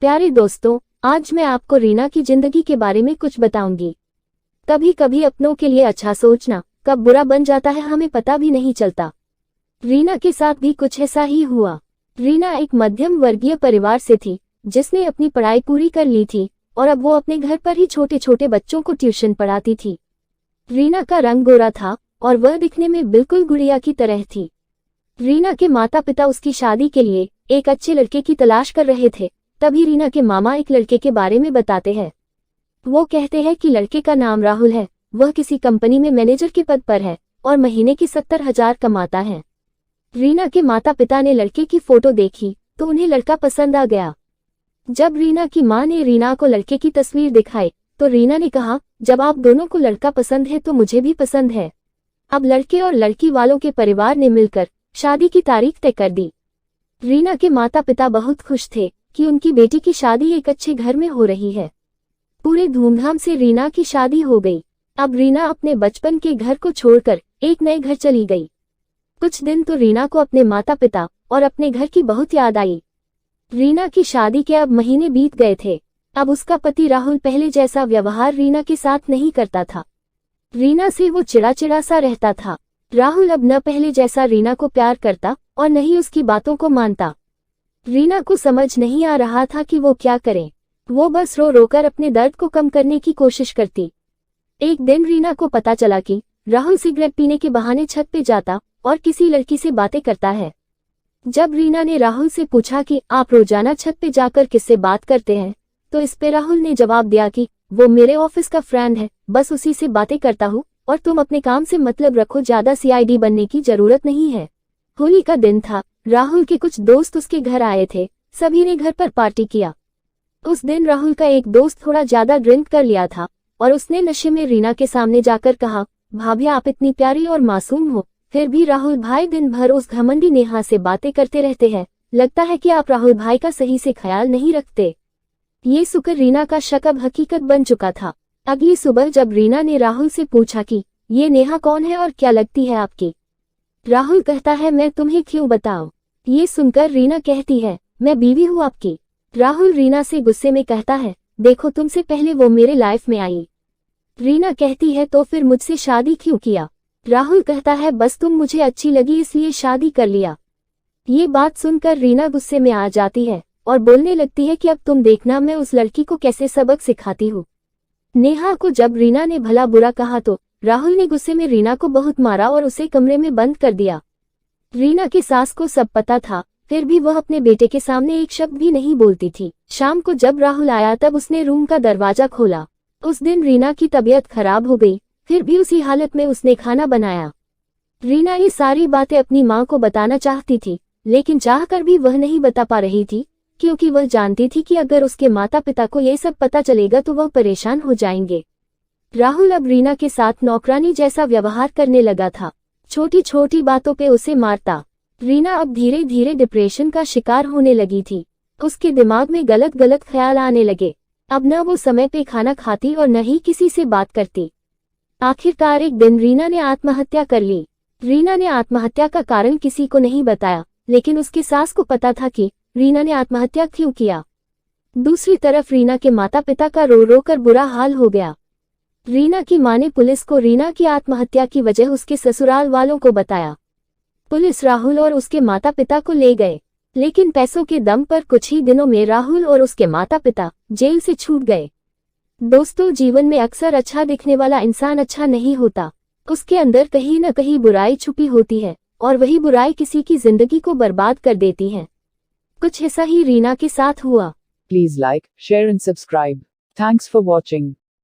प्यारे दोस्तों, आज मैं आपको रीना की जिंदगी के बारे में कुछ बताऊंगी। कभी कभी अपनों के लिए अच्छा सोचना कब बुरा बन जाता है हमें पता भी नहीं चलता। रीना के साथ भी कुछ ऐसा ही हुआ। रीना एक मध्यम वर्गीय परिवार से थी जिसने अपनी पढ़ाई पूरी कर ली थी और अब वो अपने घर पर ही छोटे छोटे बच्चों को ट्यूशन पढ़ाती थी। रीना का रंग गोरा था और वह दिखने में बिल्कुल गुड़िया की तरह थी। रीना के माता पिता उसकी शादी के लिए एक अच्छे लड़के की तलाश कर रहे थे। तभी रीना के मामा एक लड़के के बारे में बताते हैं। वो कहते हैं कि लड़के का नाम राहुल है, वह किसी कंपनी में मैनेजर के पद पर है और महीने की 70,000 कमाता है। रीना के माता पिता ने लड़के की फोटो देखी तो उन्हें लड़का पसंद आ गया। जब रीना की मां ने रीना को लड़के की तस्वीर दिखाई तो रीना ने कहा, जब आप दोनों को लड़का पसंद है तो मुझे भी पसंद है। अब लड़के और लड़की वालों के परिवार ने मिलकर शादी की तारीख तय कर दी। रीना के माता पिता बहुत खुश थे कि उनकी बेटी की शादी एक अच्छे घर में हो रही है। पूरे धूमधाम से रीना की शादी हो गई। अब रीना अपने बचपन के घर को छोड़कर एक नए घर चली गई। कुछ दिन तो रीना को अपने माता पिता और अपने घर की बहुत याद आई। रीना की शादी के अब महीने बीत गए थे। अब उसका पति राहुल पहले जैसा व्यवहार रीना के साथ नहीं करता था। रीना से वो चिड़ा सा रहता था। राहुल अब न पहले जैसा रीना को प्यार करता और न ही उसकी बातों को मानता। रीना को समझ नहीं आ रहा था कि वो क्या करे। वो बस रो रोकर अपने दर्द को कम करने की कोशिश करती। एक दिन रीना को पता चला कि राहुल सिगरेट पीने के बहाने छत पे जाता और किसी लड़की से बातें करता है। जब रीना ने राहुल से पूछा कि आप रोजाना छत पे जाकर किससे बात करते हैं, तो इस पे राहुल ने जवाब दिया कि वो मेरे ऑफिस का फ्रेंड है, बस उसी से बातें करता हूँ और तुम अपने काम से मतलब रखो, ज्यादा सीआईडी बनने की जरूरत नहीं है। होली का दिन था। राहुल के कुछ दोस्त उसके घर आए थे। सभी ने घर पर पार्टी किया। उस दिन राहुल का एक दोस्त थोड़ा ज्यादा ड्रिंक कर लिया था और उसने नशे में रीना के सामने जाकर कहा, भाभी आप इतनी प्यारी और मासूम हो, फिर भी राहुल भाई दिन भर उस घमंडी नेहा से बातें करते रहते हैं। लगता है कि आप राहुल भाई का सही से ख्याल नहीं रखते। ये सुनकर रीना का शक अब हकीकत बन चुका था। अगली सुबह जब रीना ने राहुल से पूछा कि ये नेहा कौन है और क्या लगती है आपकी, राहुल कहता है, मैं तुम्हें क्यों बताऊं। ये सुनकर रीना कहती है, मैं बीवी हूँ आपकी। राहुल रीना से गुस्से में कहता है, देखो तुमसे पहले वो मेरे लाइफ में आई। रीना कहती है, तो फिर मुझसे शादी क्यों किया। राहुल कहता है, बस तुम मुझे अच्छी लगी इसलिए शादी कर लिया। ये बात सुनकर रीना गुस्से में आ जाती है और बोलने लगती है कि अब तुम देखना मैं उस लड़की को कैसे सबक सिखाती हूँ। नेहा को जब रीना ने भला बुरा कहा तो राहुल ने गुस्से में रीना को बहुत मारा और उसे कमरे में बंद कर दिया। रीना की सास को सब पता था, फिर भी वह अपने बेटे के सामने एक शब्द भी नहीं बोलती थी। शाम को जब राहुल आया तब उसने रूम का दरवाजा खोला। उस दिन रीना की तबीयत खराब हो गई, फिर भी उसी हालत में उसने खाना बनाया। रीना ये सारी बातें अपनी माँ को बताना चाहती थी, लेकिन चाहकर भी वह नहीं बता पा रही थी, क्योंकि वह जानती थी कि अगर उसके माता पिता को ये सब पता चलेगा तो वह परेशान हो जाएंगे। राहुल अब रीना के साथ नौकरानी जैसा व्यवहार करने लगा था। छोटी छोटी बातों पे उसे मारता। रीना अब धीरे धीरे डिप्रेशन का शिकार होने लगी थी। उसके दिमाग में गलत गलत ख्याल आने लगे। अब न वो समय पे खाना खाती और न ही किसी से बात करती। आखिरकार एक दिन रीना ने आत्महत्या कर ली। रीना ने आत्महत्या का कारण किसी को नहीं बताया, लेकिन उसकी सास को पता था कि रीना ने आत्महत्या क्यों किया। दूसरी तरफ रीना के माता पिता का रो रो कर बुरा हाल हो गया। रीना की मां ने पुलिस को रीना की आत्महत्या की वजह उसके ससुराल वालों को बताया। पुलिस राहुल और उसके माता पिता को ले गए, लेकिन पैसों के दम पर कुछ ही दिनों में राहुल और उसके माता पिता जेल से छूट गए। दोस्तों, जीवन में अक्सर अच्छा दिखने वाला इंसान अच्छा नहीं होता। उसके अंदर कहीं न कहीं बुराई छुपी होती है और वही बुराई किसी की जिंदगी को बर्बाद कर देती है। कुछ ऐसा ही रीना के साथ हुआ। Please like, share and subscribe. Thanks for watching.